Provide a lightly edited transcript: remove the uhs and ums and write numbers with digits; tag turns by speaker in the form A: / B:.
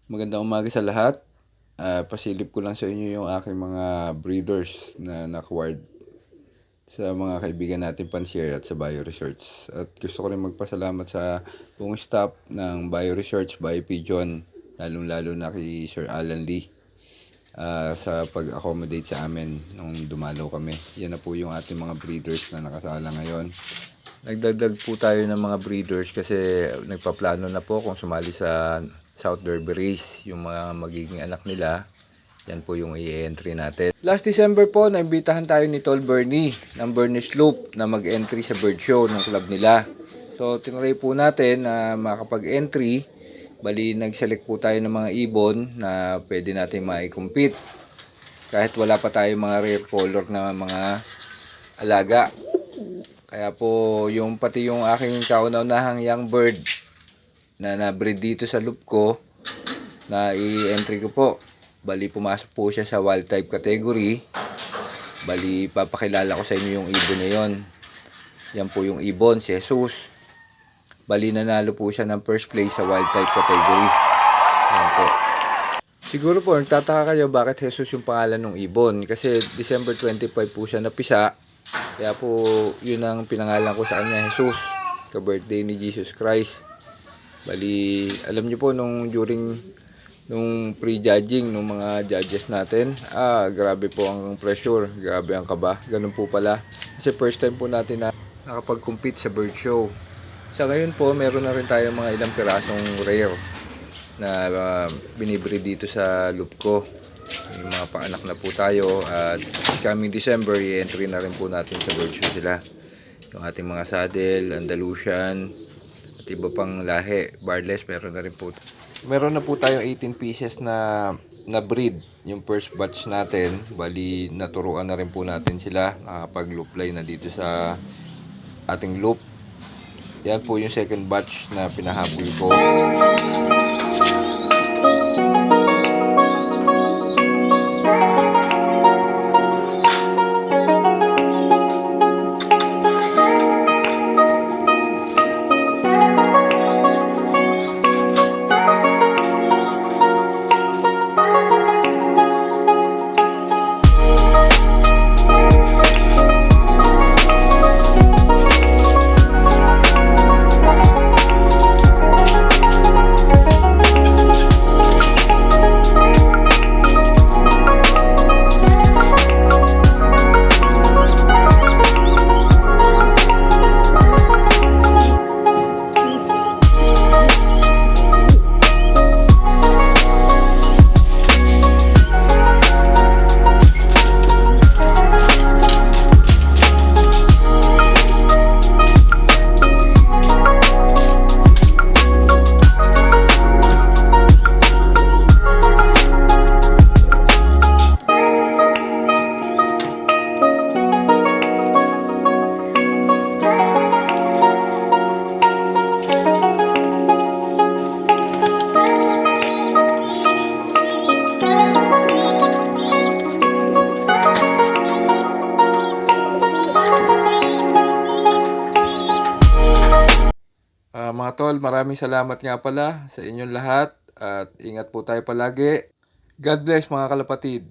A: Magandang umaga sa lahat. Pasilip ko lang sa inyo yung aking mga breeders na acquired sa mga kaibigan natin Pansier at sa Bio Research. At gusto ko rin magpasalamat sa buong staff ng Bio Research, Bio Pigeon, lalong-lalo na kay Sir Alan Lee sa pag-accommodate sa amin nung dumalaw kami. Yan na po yung ating mga breeders na nakasala ngayon. Nagdagdag po tayo ng mga breeders kasi nagpaplano na po kung sumali sa South Derby Race, yung mga magiging anak nila. Yan po yung i-entry natin. Last December po, naimbitahan tayo ni Tol Bernie ng Bernie Sloop na mag-entry sa bird show ng club nila. So, tinry po natin na makapag-entry. Bali, nag-select po tayo ng mga ibon na pwede natin ma-compete. Kahit wala pa tayo mga rare color na mga alaga. Kaya po, pati yung aking kauna-unahang young bird na na-breed dito sa loop ko, na i-entry ko po. Bali, pumasok po siya sa wild type category. Bali, papakilala ko sa inyo yung ibon na yon. Yan po yung ibon, si Jesus. Bali, nanalo po siya ng first place sa wild type category. Yan po. Siguro po, nagtataka kayo bakit Jesus yung pangalan ng ibon. Kasi December 25 po siya napisa. Kaya po, yun ang pinangalan ko sa kanya, Jesus. Ka-birthday ni Jesus Christ. Bali, alam niyo po, nung pre-judging, nung mga judges natin, grabe po ang pressure, grabe ang kaba. Ganun po pala. Kasi first time po natin na nakapag-compete sa bird show. Sa ngayon po, meron na rin tayo mga ilang pirasong rare na binibreed dito sa loop ko. Yung mga paanak na po tayo at coming December i-entry na rin po natin sa bird show sila. Yung ating mga saddle, Andalusian at iba pang lahi, barless meron na rin po. Meron na po tayong 18 pieces na breed yung first batch natin. Bali naturuan na rin po natin sila, nakapag-loop line na dito sa ating loop. Yan po yung second batch na pinahabol ko. Mga tol, maraming salamat nga pala sa inyong lahat at ingat po tayo palagi. God bless mga kalapatid.